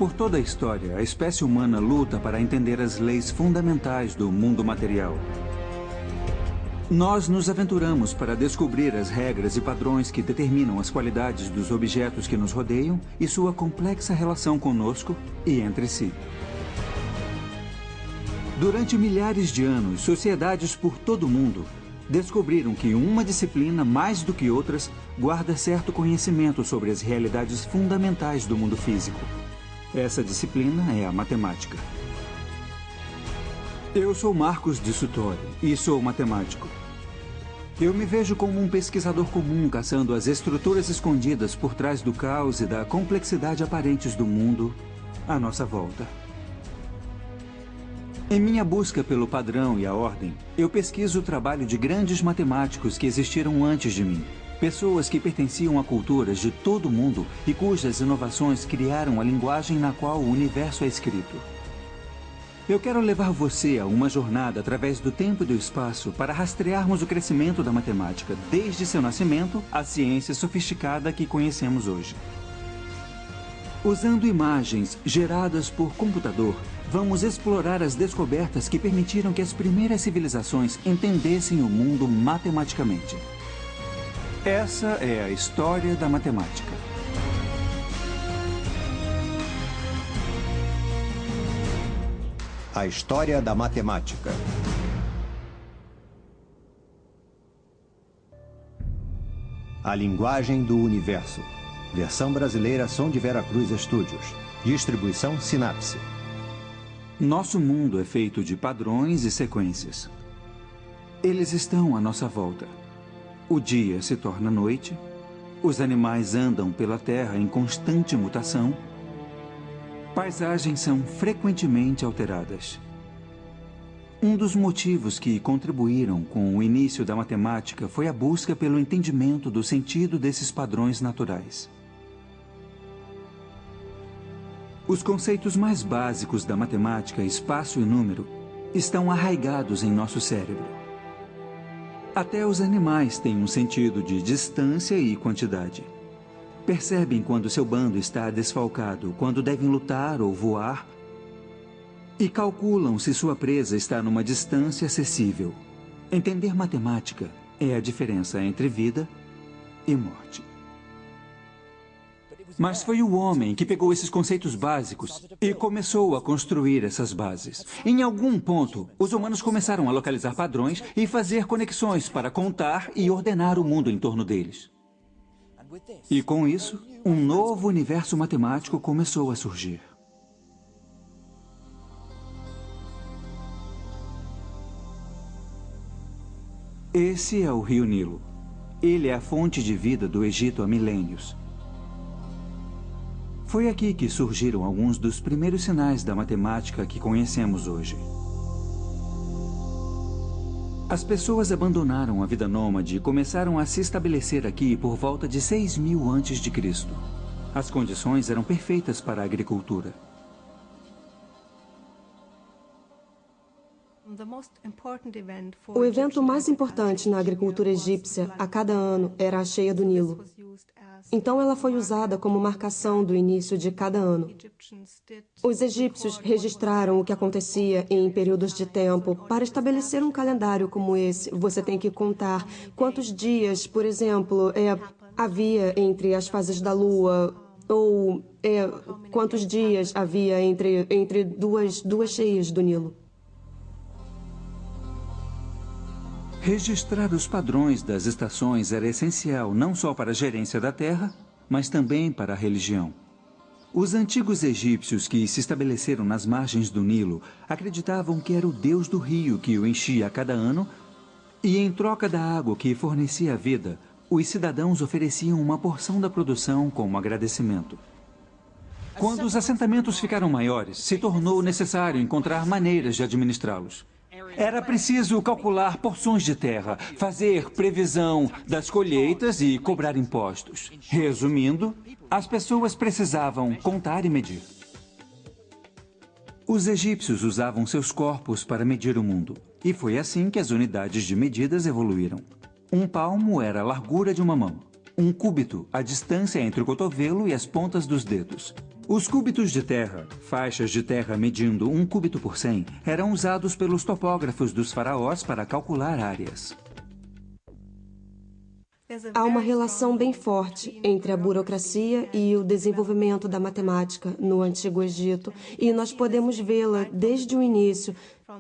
Por toda a história, a espécie humana luta para entender as leis fundamentais do mundo material. Nós nos aventuramos para descobrir as regras e padrões que determinam as qualidades dos objetos que nos rodeiam e sua complexa relação conosco e entre si. Durante milhares de anos, sociedades por todo o mundo descobriram que uma disciplina, mais do que outras, guarda certo conhecimento sobre as realidades fundamentais do mundo físico. Essa disciplina é a matemática. Eu sou Marcos de Suttori e sou matemático. Eu me vejo como um pesquisador comum caçando as estruturas escondidas por trás do caos e da complexidade aparentes do mundo à nossa volta. Em minha busca pelo padrão e a ordem, eu pesquiso o trabalho de grandes matemáticos que existiram antes de mim. Pessoas que pertenciam a culturas de todo o mundo e cujas inovações criaram a linguagem na qual o universo é escrito. Eu quero levar você a uma jornada através do tempo e do espaço para rastrearmos o crescimento da matemática, desde seu nascimento à ciência sofisticada que conhecemos hoje. Usando imagens geradas por computador, vamos explorar as descobertas que permitiram que as primeiras civilizações entendessem o mundo matematicamente. Essa é a história da matemática. A história da matemática. A linguagem do universo. Versão brasileira Som de Vera Cruz Studios. Distribuição Sinapse. Nosso mundo é feito de padrões e sequências. Eles estão à nossa volta. O dia se torna noite, os animais andam pela terra em constante mutação, paisagens são frequentemente alteradas. Um dos motivos que contribuíram com o início da matemática foi a busca pelo entendimento do sentido desses padrões naturais. Os conceitos mais básicos da matemática, espaço e número, estão arraigados em nosso cérebro. Até os animais têm um sentido de distância e quantidade. Percebem quando seu bando está desfalcado, quando devem lutar ou voar, e calculam se sua presa está numa distância acessível. Entender matemática é a diferença entre vida e morte. Mas foi o homem que pegou esses conceitos básicos e começou a construir essas bases. Em algum ponto, os humanos começaram a localizar padrões e fazer conexões para contar e ordenar o mundo em torno deles. E com isso, um novo universo matemático começou a surgir. Esse é o Rio Nilo. Ele é a fonte de vida do Egito há milênios. Foi aqui que surgiram alguns dos primeiros sinais da matemática que conhecemos hoje. As pessoas abandonaram a vida nômade e começaram a se estabelecer aqui por volta de 6.000 a.C. As condições eram perfeitas para a agricultura. O evento mais importante na agricultura egípcia a cada ano era a cheia do Nilo. Então ela foi usada como marcação do início de cada ano. Os egípcios registraram o que acontecia em períodos de tempo. Para estabelecer um calendário como esse, você tem que contar quantos dias, por exemplo, havia entre as fases da lua, ou quantos dias havia entre duas cheias do Nilo. Registrar os padrões das estações era essencial não só para a gerência da terra, mas também para a religião. Os antigos egípcios que se estabeleceram nas margens do Nilo acreditavam que era o deus do rio que o enchia a cada ano e, em troca da água que fornecia a vida, os cidadãos ofereciam uma porção da produção como agradecimento. Quando os assentamentos ficaram maiores, se tornou necessário encontrar maneiras de administrá-los. Era preciso calcular porções de terra, fazer previsão das colheitas e cobrar impostos. Resumindo, as pessoas precisavam contar e medir. Os egípcios usavam seus corpos para medir o mundo. E foi assim que as unidades de medidas evoluíram. Um palmo era a largura de uma mão. Um cúbito, a distância entre o cotovelo e as pontas dos dedos. Os cúbitos de terra, faixas de terra medindo 1 cúbito por 100, eram usados pelos topógrafos dos faraós para calcular áreas. Há uma relação bem forte entre a burocracia e o desenvolvimento da matemática no Antigo Egito, e nós podemos vê-la desde o início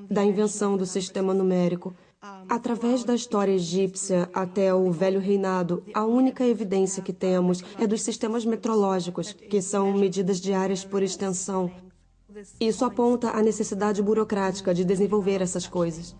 da invenção do sistema numérico. Através da história egípcia até o Velho Reinado, a única evidência que temos é dos sistemas metrológicos, que são medidas diárias por extensão. Isso aponta a necessidade burocrática de desenvolver essas coisas.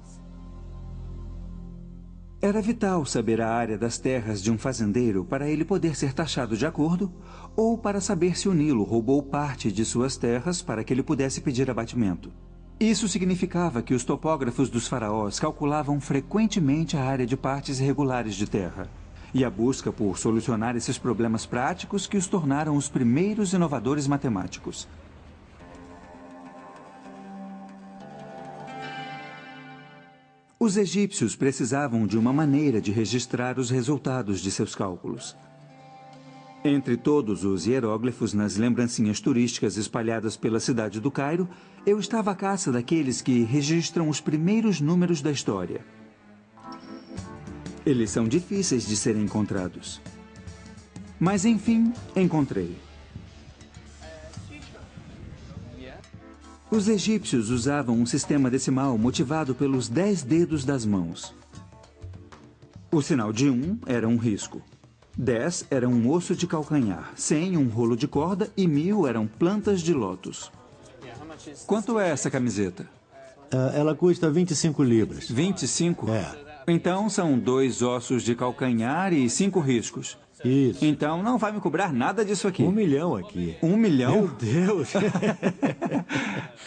Era vital saber a área das terras de um fazendeiro para ele poder ser taxado de acordo, ou para saber se o Nilo roubou parte de suas terras para que ele pudesse pedir abatimento. Isso significava que os topógrafos dos faraós calculavam frequentemente a área de partes irregulares de terra, e a busca por solucionar esses problemas práticos que os tornaram os primeiros inovadores matemáticos. Os egípcios precisavam de uma maneira de registrar os resultados de seus cálculos. Entre todos os hieróglifos nas lembrancinhas turísticas espalhadas pela cidade do Cairo, eu estava à caça daqueles que registram os primeiros números da história. Eles são difíceis de serem encontrados. Mas, enfim, encontrei. Os egípcios usavam um sistema decimal motivado pelos 10 dedos das mãos. O sinal de 1 era um risco. 10 era um osso de calcanhar, 100 um rolo de corda e 1000 eram plantas de lótus. Quanto é essa camiseta? Ela custa 25 libras. 25? É. Então são 2 ossos de calcanhar e 5 riscos. Isso. Então não vai me cobrar nada disso aqui. 1 milhão aqui. 1 milhão? Meu Deus!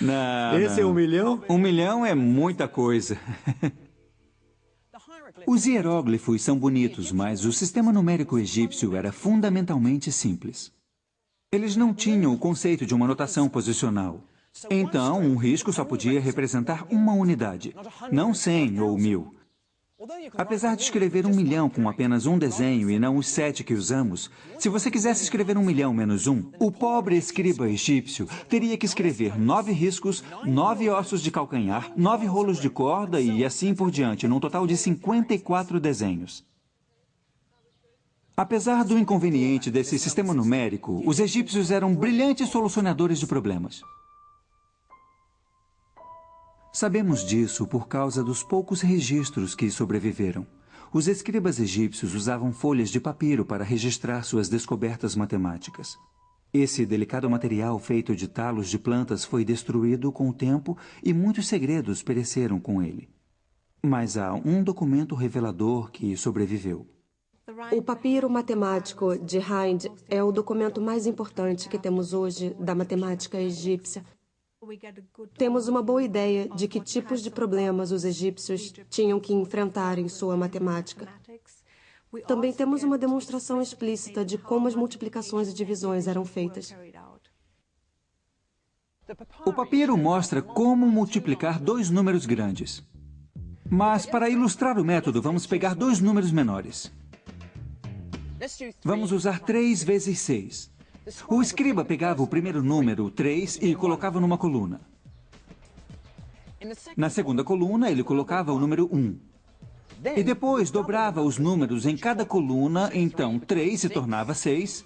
Não, Esse não. é 1 milhão? 1 milhão é muita coisa. Os hieróglifos são bonitos, mas o sistema numérico egípcio era fundamentalmente simples. Eles não tinham o conceito de uma notação posicional. Então, um risco só podia representar uma unidade, não 100 ou 1000. Apesar de escrever 1 milhão com apenas um desenho e não os 7 que usamos, se você quisesse escrever 1 milhão menos 1, o pobre escriba egípcio teria que escrever 9 riscos, 9 ossos de calcanhar, 9 rolos de corda e assim por diante, num total de 54 desenhos. Apesar do inconveniente desse sistema numérico, os egípcios eram brilhantes solucionadores de problemas. Sabemos disso por causa dos poucos registros que sobreviveram. Os escribas egípcios usavam folhas de papiro para registrar suas descobertas matemáticas. Esse delicado material feito de talos de plantas foi destruído com o tempo e muitos segredos pereceram com ele. Mas há um documento revelador que sobreviveu. O papiro matemático de Hind é o documento mais importante que temos hoje da matemática egípcia. Temos uma boa ideia de que tipos de problemas os egípcios tinham que enfrentar em sua matemática. Também temos uma demonstração explícita de como as multiplicações e divisões eram feitas. O papiro mostra como multiplicar 2 números grandes. Mas, para ilustrar o método, vamos pegar 2 números menores. Vamos usar 3 vezes 6. O escriba pegava o primeiro número, 3, e colocava numa coluna. Na segunda coluna, ele colocava o número 1. E depois dobrava os números em cada coluna, então 3 se tornava 6.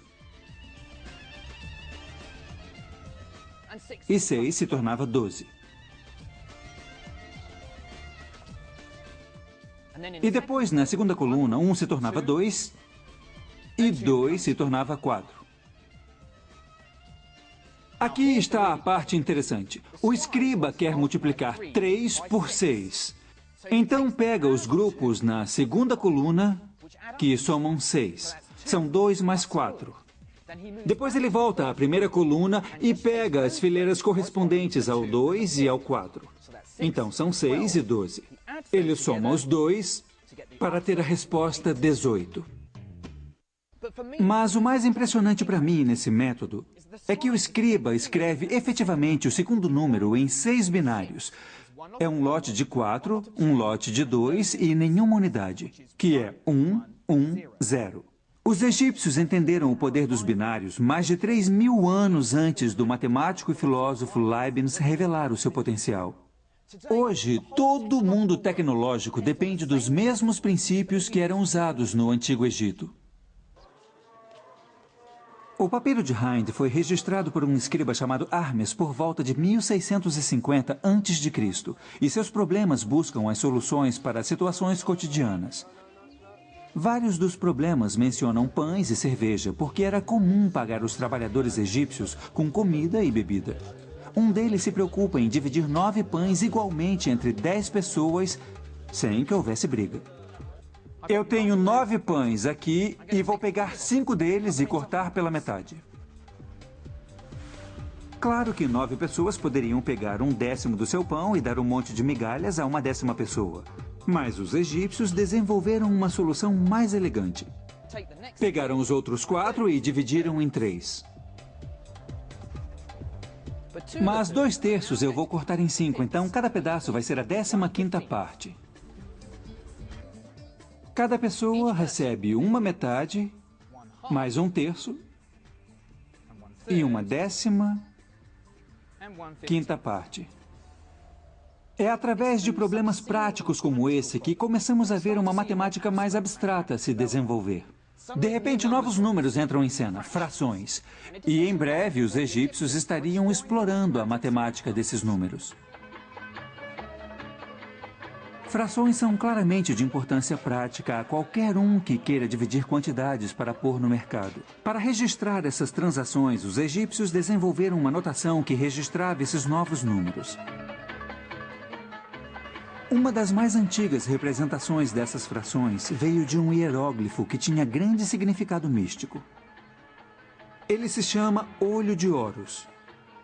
E 6 se tornava 12. E depois, na segunda coluna, 1 se tornava 2 e 2 se tornava 4. Aqui está a parte interessante. O escriba quer multiplicar 3 por 6. Então pega os grupos na segunda coluna, que somam 6. São 2 mais 4. Depois ele volta à primeira coluna e pega as fileiras correspondentes ao 2 e ao 4. Então são 6 e 12. Ele soma os 2 para ter a resposta 18. Mas o mais impressionante para mim nesse método é que o escriba escreve efetivamente o segundo número em 6 binários. É um lote de 4, um lote de 2 e nenhuma unidade, que é 1, 1, 0. Os egípcios entenderam o poder dos binários mais de 3.000 anos antes do matemático e filósofo Leibniz revelar o seu potencial. Hoje, todo o mundo tecnológico depende dos mesmos princípios que eram usados no Antigo Egito. O papiro de Hind foi registrado por um escriba chamado Hermes por volta de 1650 a.C., e seus problemas buscam as soluções para situações cotidianas. Vários dos problemas mencionam pães e cerveja, porque era comum pagar os trabalhadores egípcios com comida e bebida. Um deles se preocupa em dividir 9 pães igualmente entre 10 pessoas, sem que houvesse briga. Eu tenho 9 pães aqui e vou pegar 5 deles e cortar pela metade. Claro que 9 pessoas poderiam pegar 1/10 do seu pão e dar um monte de migalhas a uma 10ª pessoa. Mas os egípcios desenvolveram uma solução mais elegante. Pegaram os outros 4 e dividiram em 3. Mas 2/3 eu vou cortar em 5, então cada pedaço vai ser a 15ª parte. Cada pessoa recebe uma metade, mais 1/3 e uma 15ª parte. É através de problemas práticos como esse que começamos a ver uma matemática mais abstrata se desenvolver. De repente, novos números entram em cena, frações. E em breve, os egípcios estariam explorando a matemática desses números. Frações são claramente de importância prática a qualquer um que queira dividir quantidades para pôr no mercado. Para registrar essas transações, os egípcios desenvolveram uma notação que registrava esses novos números. Uma das mais antigas representações dessas frações veio de um hieróglifo que tinha grande significado místico. Ele se chama Olho de Horus.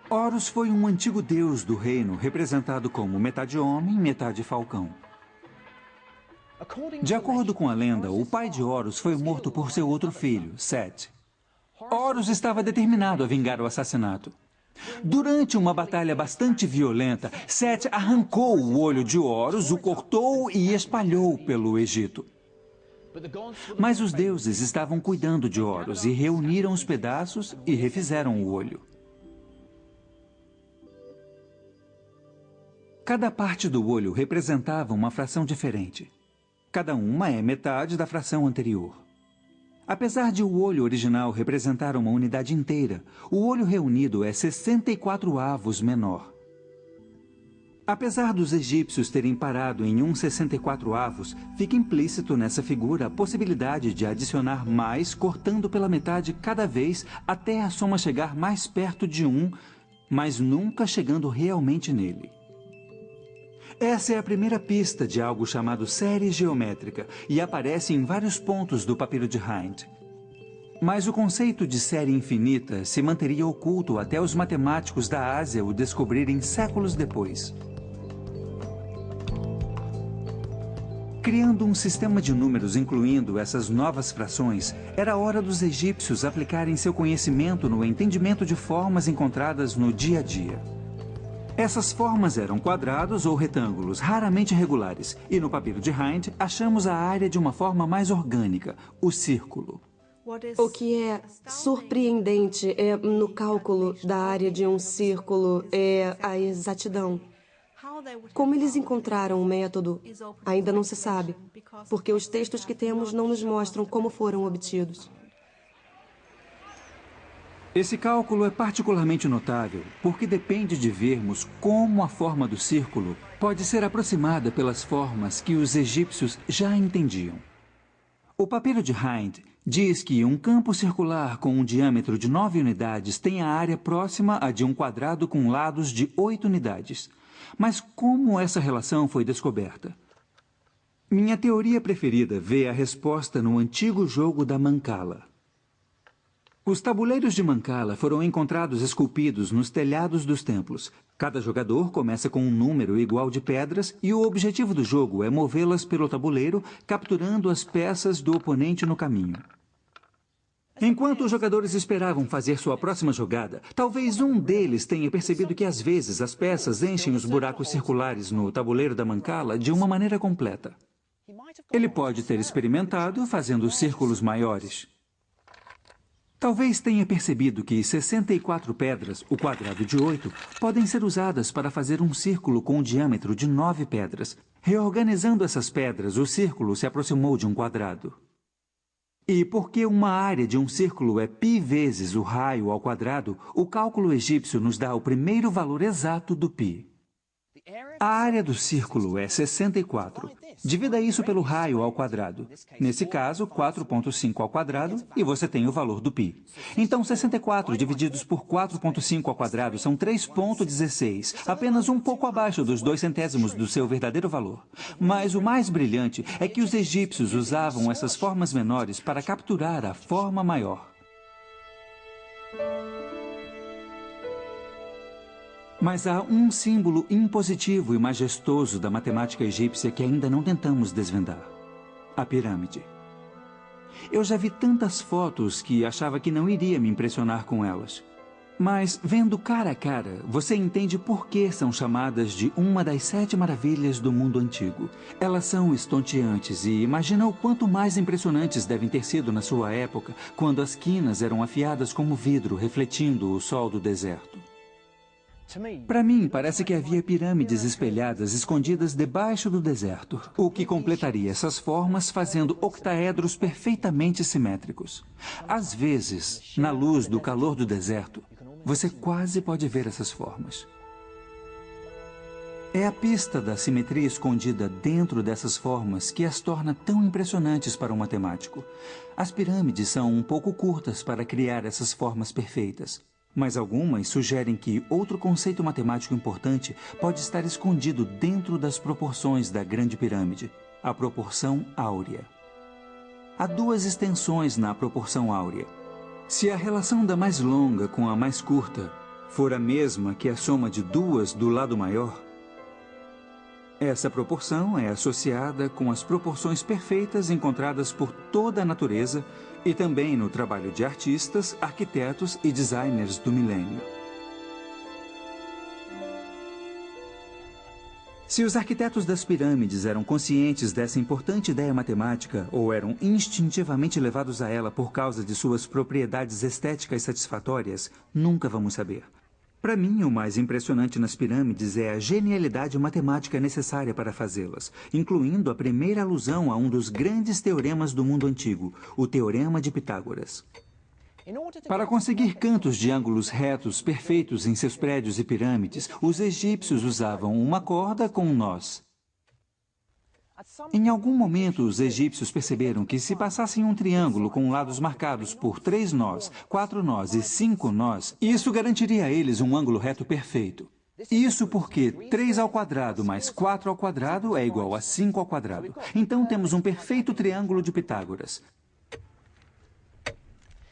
Horus foi um antigo deus do reino, representado como metade homem, metade falcão. De acordo com a lenda, o pai de Horus foi morto por seu outro filho, Set. Horus estava determinado a vingar o assassinato. Durante uma batalha bastante violenta, Set arrancou o olho de Horus, o cortou e espalhou pelo Egito. Mas os deuses estavam cuidando de Horus e reuniram os pedaços e refizeram o olho. Cada parte do olho representava uma fração diferente. Cada uma é metade da fração anterior. Apesar de o olho original representar uma unidade inteira, o olho reunido é 64 avos menor. Apesar dos egípcios terem parado em 1/64 avos, fica implícito nessa figura a possibilidade de adicionar mais, cortando pela metade cada vez até a soma chegar mais perto de 1, mas nunca chegando realmente nele. Essa é a primeira pista de algo chamado série geométrica e aparece em vários pontos do papiro de Hind. Mas o conceito de série infinita se manteria oculto até os matemáticos da Ásia o descobrirem séculos depois. Criando um sistema de números incluindo essas novas frações, era hora dos egípcios aplicarem seu conhecimento no entendimento de formas encontradas no dia a dia. Essas formas eram quadrados ou retângulos, raramente regulares, e no papiro de Hind achamos a área de uma forma mais orgânica, o círculo. O que é surpreendente no cálculo da área de um círculo é a exatidão. Como eles encontraram o método, ainda não se sabe, porque os textos que temos não nos mostram como foram obtidos. Esse cálculo é particularmente notável porque depende de vermos como a forma do círculo pode ser aproximada pelas formas que os egípcios já entendiam. O papiro de Hind diz que um campo circular com um diâmetro de 9 unidades tem a área próxima a de um quadrado com lados de 8 unidades. Mas como essa relação foi descoberta? Minha teoria preferida vê a resposta no antigo jogo da Mancala. Os tabuleiros de Mancala foram encontrados esculpidos nos telhados dos templos. Cada jogador começa com um número igual de pedras e o objetivo do jogo é movê-las pelo tabuleiro, capturando as peças do oponente no caminho. Enquanto os jogadores esperavam fazer sua próxima jogada, talvez um deles tenha percebido que às vezes as peças enchem os buracos circulares no tabuleiro da Mancala de uma maneira completa. Ele pode ter experimentado fazendo círculos maiores. Talvez tenha percebido que 64 pedras, o quadrado de 8, podem ser usadas para fazer um círculo com um diâmetro de 9 pedras. Reorganizando essas pedras, o círculo se aproximou de um quadrado. E porque uma área de um círculo é π vezes o raio ao quadrado, o cálculo egípcio nos dá o primeiro valor exato do π. A área do círculo é 64. Divida isso pelo raio ao quadrado. Nesse caso, 4,5 ao quadrado, e você tem o valor do π. Então, 64 divididos por 4,5 ao quadrado são 3,16, apenas um pouco abaixo dos 2/100 do seu verdadeiro valor. Mas o mais brilhante é que os egípcios usavam essas formas menores para capturar a forma maior. Mas há um símbolo impositivo e majestoso da matemática egípcia que ainda não tentamos desvendar: a pirâmide. Eu já vi tantas fotos que achava que não iria me impressionar com elas. Mas, vendo cara a cara, você entende por que são chamadas de uma das 7 maravilhas do mundo antigo. Elas são estonteantes e imagina o quanto mais impressionantes devem ter sido na sua época, quando as quinas eram afiadas como vidro, refletindo o sol do deserto. Para mim, parece que havia pirâmides espelhadas escondidas debaixo do deserto, o que completaria essas formas fazendo octaedros perfeitamente simétricos. Às vezes, na luz do calor do deserto, você quase pode ver essas formas. É a pista da simetria escondida dentro dessas formas que as torna tão impressionantes para um matemático. As pirâmides são um pouco curtas para criar essas formas perfeitas. Mas algumas sugerem que outro conceito matemático importante pode estar escondido dentro das proporções da Grande Pirâmide: a proporção áurea. Há 2 extensões na proporção áurea. Se a relação da mais longa com a mais curta for a mesma que a soma de 2 do lado maior, essa proporção é associada com as proporções perfeitas encontradas por toda a natureza e também no trabalho de artistas, arquitetos e designers do milênio. Se os arquitetos das pirâmides eram conscientes dessa importante ideia matemática ou eram instintivamente levados a ela por causa de suas propriedades estéticas satisfatórias, nunca vamos saber. Para mim, o mais impressionante nas pirâmides é a genialidade matemática necessária para fazê-las, incluindo a primeira alusão a um dos grandes teoremas do mundo antigo, o Teorema de Pitágoras. Para conseguir cantos de ângulos retos perfeitos em seus prédios e pirâmides, os egípcios usavam uma corda com um nós. Em algum momento, os egípcios perceberam que se passassem um triângulo com lados marcados por 3 nós, 4 nós e 5 nós, isso garantiria a eles um ângulo reto perfeito. Isso porque 3 ao quadrado mais 4 ao quadrado é igual a 5 ao quadrado. Então temos um perfeito triângulo de Pitágoras.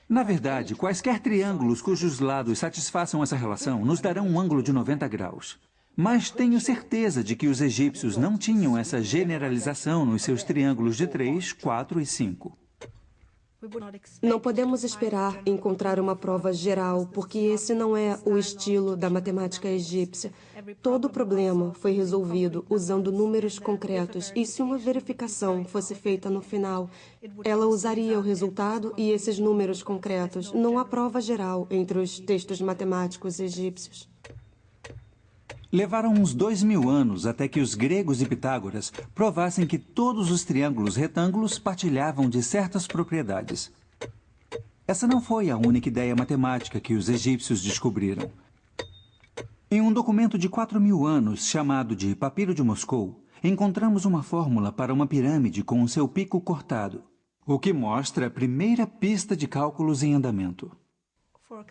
Na verdade, quaisquer triângulos cujos lados satisfaçam essa relação nos darão um ângulo de 90 graus. Mas tenho certeza de que os egípcios não tinham essa generalização nos seus triângulos de 3, 4 e 5. Não podemos esperar encontrar uma prova geral, porque esse não é o estilo da matemática egípcia. Todo problema foi resolvido usando números concretos, e se uma verificação fosse feita no final, ela usaria o resultado e esses números concretos. Não há prova geral entre os textos matemáticos egípcios. Levaram uns 2000 anos até que os gregos e Pitágoras provassem que todos os triângulos retângulos partilhavam de certas propriedades. Essa não foi a única ideia matemática que os egípcios descobriram. Em um documento de 4000 anos, chamado de Papiro de Moscou, encontramos uma fórmula para uma pirâmide com o seu pico cortado, o que mostra a primeira pista de cálculos em andamento.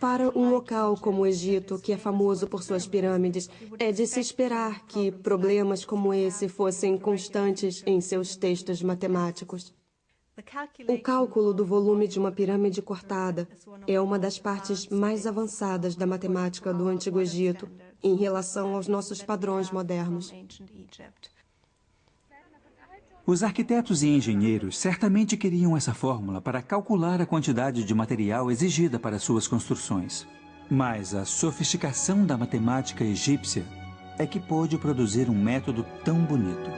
Para um local como o Egito, que é famoso por suas pirâmides, é de se esperar que problemas como esse fossem constantes em seus textos matemáticos. O cálculo do volume de uma pirâmide cortada é uma das partes mais avançadas da matemática do Antigo Egito em relação aos nossos padrões modernos. Os arquitetos e engenheiros certamente queriam essa fórmula para calcular a quantidade de material exigida para suas construções. Mas a sofisticação da matemática egípcia é que pôde produzir um método tão bonito.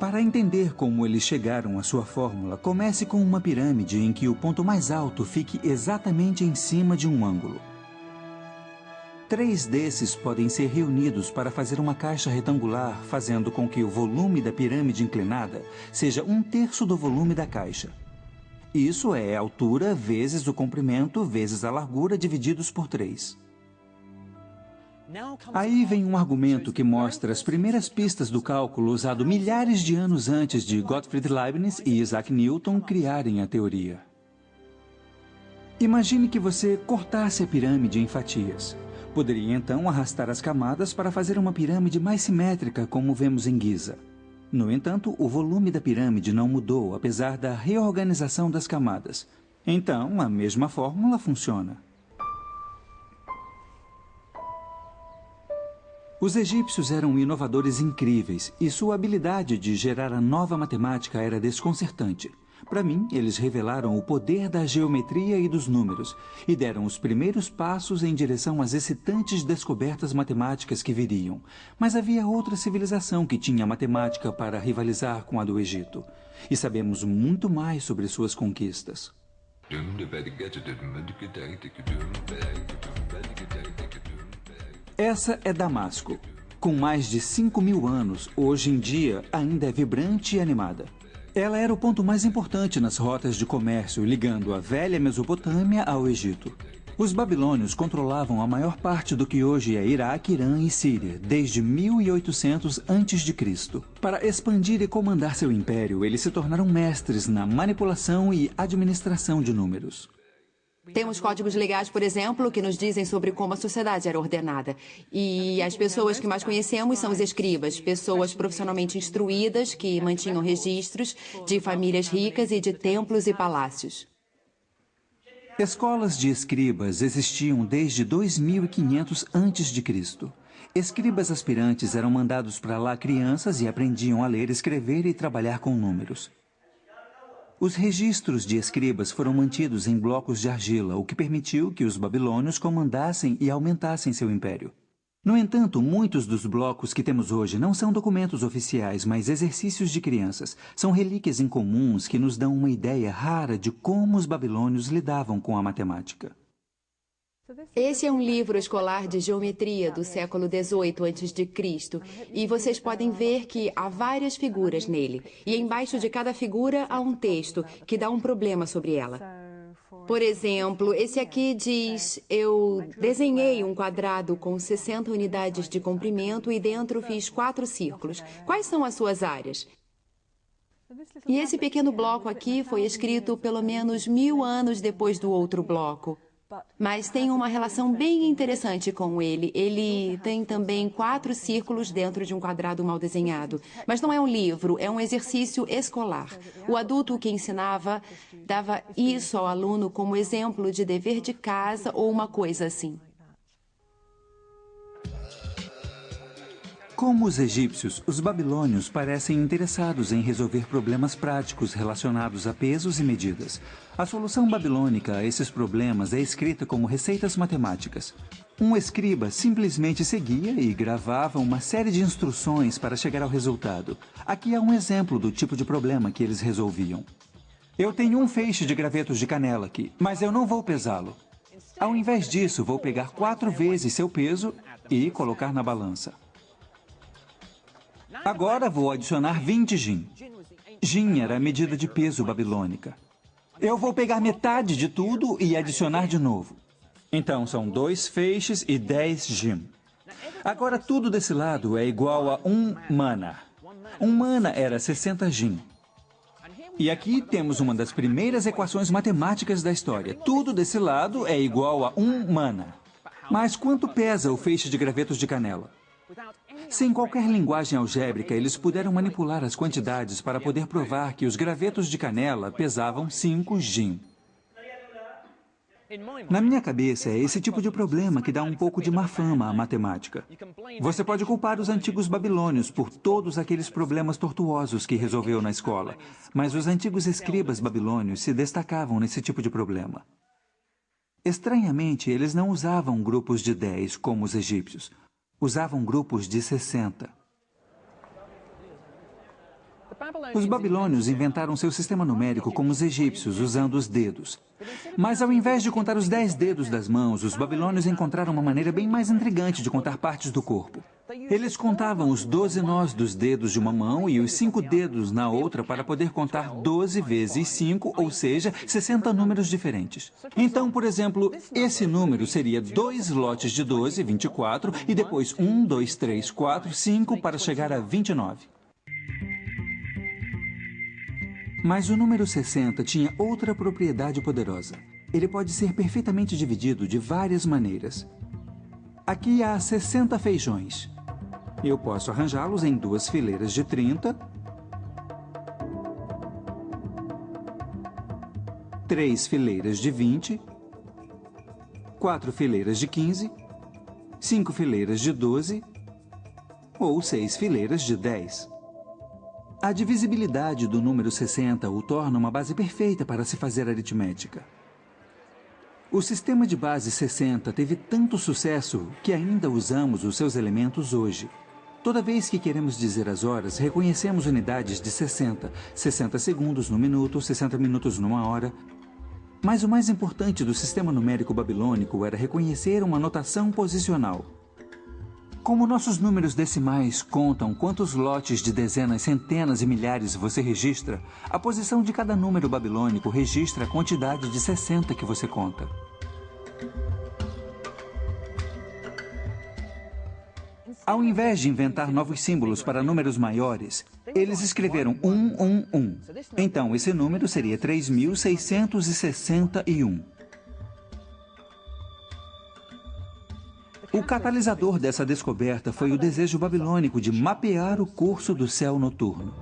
Para entender como eles chegaram à sua fórmula, comece com uma pirâmide em que o ponto mais alto fique exatamente em cima de um ângulo. 3 desses podem ser reunidos para fazer uma caixa retangular, fazendo com que o volume da pirâmide inclinada seja 1/3 do volume da caixa. Isso é a altura vezes o comprimento vezes a largura divididos por 3. Aí vem um argumento que mostra as primeiras pistas do cálculo usado milhares de anos antes de Gottfried Leibniz e Isaac Newton criarem a teoria. Imagine que você cortasse a pirâmide em fatias. Poderia então arrastar as camadas para fazer uma pirâmide mais simétrica, como vemos em Giza. No entanto, o volume da pirâmide não mudou, apesar da reorganização das camadas. Então, a mesma fórmula funciona. Os egípcios eram inovadores incríveis e sua habilidade de gerar a nova matemática era desconcertante. Para mim, eles revelaram o poder da geometria e dos números e deram os primeiros passos em direção às excitantes descobertas matemáticas que viriam. Mas havia outra civilização que tinha matemática para rivalizar com a do Egito. E sabemos muito mais sobre suas conquistas. Essa é Damasco. Com mais de 5.000 anos, hoje em dia ainda é vibrante e animada. Ela era o ponto mais importante nas rotas de comércio, ligando a velha Mesopotâmia ao Egito. Os babilônios controlavam a maior parte do que hoje é Iraque, Irã e Síria, desde 1800 a.C. Para expandir e comandar seu império, eles se tornaram mestres na manipulação e administração de números. Temos códigos legais, por exemplo, que nos dizem sobre como a sociedade era ordenada. E as pessoas que mais conhecemos são os escribas, pessoas profissionalmente instruídas que mantinham registros de famílias ricas e de templos e palácios. Escolas de escribas existiam desde 2500 a.C. Escribas aspirantes eram mandados para lá crianças e aprendiam a ler, escrever e trabalhar com números. Os registros de escribas foram mantidos em blocos de argila, o que permitiu que os babilônios comandassem e aumentassem seu império. No entanto, muitos dos blocos que temos hoje não são documentos oficiais, mas exercícios de crianças. São relíquias incomuns que nos dão uma ideia rara de como os babilônios lidavam com a matemática. Esse é um livro escolar de geometria do século XVIII a.C. e vocês podem ver que há várias figuras nele. E embaixo de cada figura há um texto que dá um problema sobre ela. Por exemplo, esse aqui diz: eu desenhei um quadrado com 60 unidades de comprimento e dentro fiz 4 círculos. Quais são as suas áreas? E esse pequeno bloco aqui foi escrito pelo menos 1000 anos depois do outro bloco. Mas tem uma relação bem interessante com ele. Ele tem também 4 círculos dentro de um quadrado mal desenhado. Mas não é um livro, é um exercício escolar. O adulto que ensinava dava isso ao aluno como exemplo de dever de casa ou uma coisa assim. Como os egípcios, os babilônios parecem interessados em resolver problemas práticos relacionados a pesos e medidas. A solução babilônica a esses problemas é escrita como receitas matemáticas. Um escriba simplesmente seguia e gravava uma série de instruções para chegar ao resultado. Aqui há um exemplo do tipo de problema que eles resolviam. Eu tenho um feixe de gravetos de canela aqui, mas eu não vou pesá-lo. Ao invés disso, vou pegar 4 vezes seu peso e colocar na balança. Agora vou adicionar 20 jin. Jin era a medida de peso babilônica. Eu vou pegar metade de tudo e adicionar de novo. Então são 2 feixes e 10 jin. Agora tudo desse lado é igual a 1 mana. 1 mana era 60 jin. E aqui temos uma das primeiras equações matemáticas da história. Tudo desse lado é igual a 1 mana. Mas quanto pesa o feixe de gravetos de canela? Sem qualquer linguagem algébrica, eles puderam manipular as quantidades para poder provar que os gravetos de canela pesavam 5 jin. Na minha cabeça, é esse tipo de problema que dá um pouco de má fama à matemática. Você pode culpar os antigos babilônios por todos aqueles problemas tortuosos que resolveu na escola, mas os antigos escribas babilônios se destacavam nesse tipo de problema. Estranhamente, eles não usavam grupos de 10 como os egípcios. Usavam grupos de 60. Os babilônios inventaram seu sistema numérico como os egípcios, usando os dedos. Mas ao invés de contar os 10 dedos das mãos, os babilônios encontraram uma maneira bem mais intrigante de contar partes do corpo. Eles contavam os 12 nós dos dedos de uma mão e os 5 dedos na outra para poder contar 12 vezes 5, ou seja, 60 números diferentes. Então, por exemplo, esse número seria 2 lotes de 12, 24, e depois 1, 2, 3, 4, 5 para chegar a 29. Mas o número 60 tinha outra propriedade poderosa. Ele pode ser perfeitamente dividido de várias maneiras. Aqui há 60 feijões. Eu posso arranjá-los em 2 fileiras de 30, 3 fileiras de 20, 4 fileiras de 15, 5 fileiras de 12 ou 6 fileiras de 10. A divisibilidade do número 60 o torna uma base perfeita para se fazer aritmética. O sistema de base 60 teve tanto sucesso que ainda usamos os seus elementos hoje. Toda vez que queremos dizer as horas, reconhecemos unidades de 60, 60 segundos no minuto, 60 minutos numa hora. Mas o mais importante do sistema numérico babilônico era reconhecer uma notação posicional. Como nossos números decimais contam quantos lotes de dezenas, centenas e milhares você registra, a posição de cada número babilônico registra a quantidade de 60 que você conta. Ao invés de inventar novos símbolos para números maiores, eles escreveram 111. Então, esse número seria 3.661. O catalisador dessa descoberta foi o desejo babilônico de mapear o curso do céu noturno.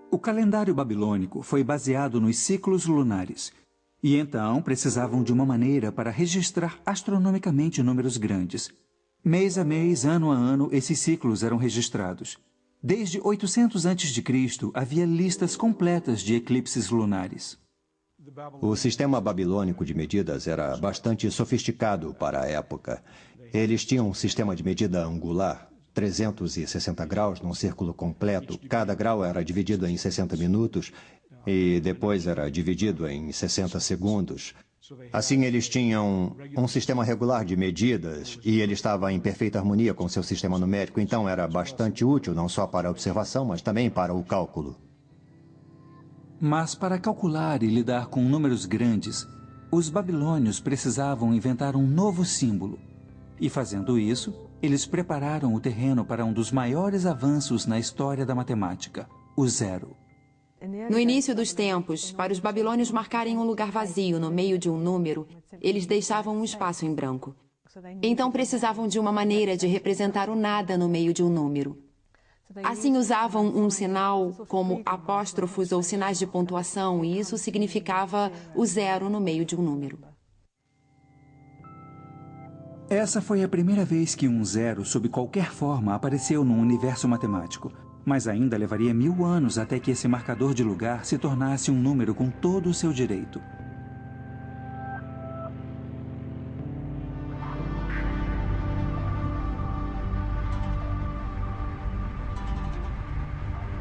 O calendário babilônico foi baseado nos ciclos lunares, e então precisavam de uma maneira para registrar astronomicamente números grandes. Mês a mês, ano a ano, esses ciclos eram registrados. Desde 800 a.C., havia listas completas de eclipses lunares. O sistema babilônico de medidas era bastante sofisticado para a época. Eles tinham um sistema de medida angular, 360 graus num círculo completo. Cada grau era dividido em 60 minutos e depois era dividido em 60 segundos. Assim, eles tinham um sistema regular de medidas e ele estava em perfeita harmonia com seu sistema numérico, então era bastante útil não só para a observação, mas também para o cálculo. Mas para calcular e lidar com números grandes, os babilônios precisavam inventar um novo símbolo. E fazendo isso, eles prepararam o terreno para um dos maiores avanços na história da matemática, o zero. No início dos tempos, para os babilônios marcarem um lugar vazio no meio de um número, eles deixavam um espaço em branco. Então precisavam de uma maneira de representar o nada no meio de um número. Assim usavam um sinal como apóstrofos ou sinais de pontuação, e isso significava o zero no meio de um número. Essa foi a primeira vez que um zero, sob qualquer forma, apareceu num universo matemático. Mas ainda levaria 1000 anos até que esse marcador de lugar se tornasse um número com todo o seu direito.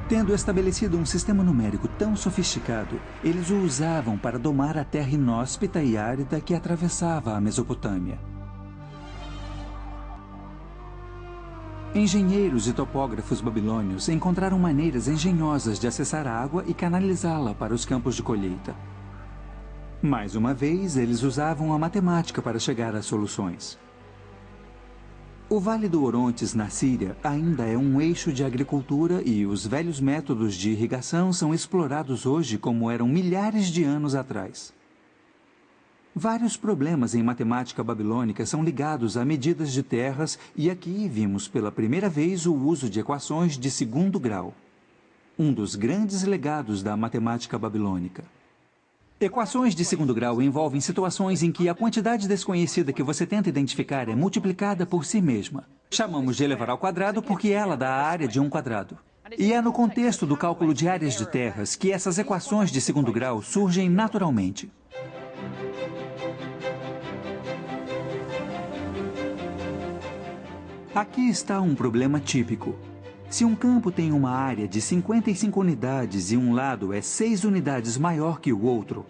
Tendo estabelecido um sistema numérico tão sofisticado, eles o usavam para domar a terra inóspita e árida que atravessava a Mesopotâmia. Engenheiros e topógrafos babilônios encontraram maneiras engenhosas de acessar a água e canalizá-la para os campos de colheita. Mais uma vez, eles usavam a matemática para chegar às soluções. O Vale do Orontes, na Síria, ainda é um eixo de agricultura e os velhos métodos de irrigação são explorados hoje como eram milhares de anos atrás. Vários problemas em matemática babilônica são ligados a medidas de terras e aqui vimos pela primeira vez o uso de equações de segundo grau, um dos grandes legados da matemática babilônica. Equações de segundo grau envolvem situações em que a quantidade desconhecida que você tenta identificar é multiplicada por si mesma. Chamamos de elevar ao quadrado porque ela dá a área de um quadrado. E é no contexto do cálculo de áreas de terras que essas equações de segundo grau surgem naturalmente. Aqui está um problema típico. Se um campo tem uma área de 55 unidades e um lado é 6 unidades maior que o outro,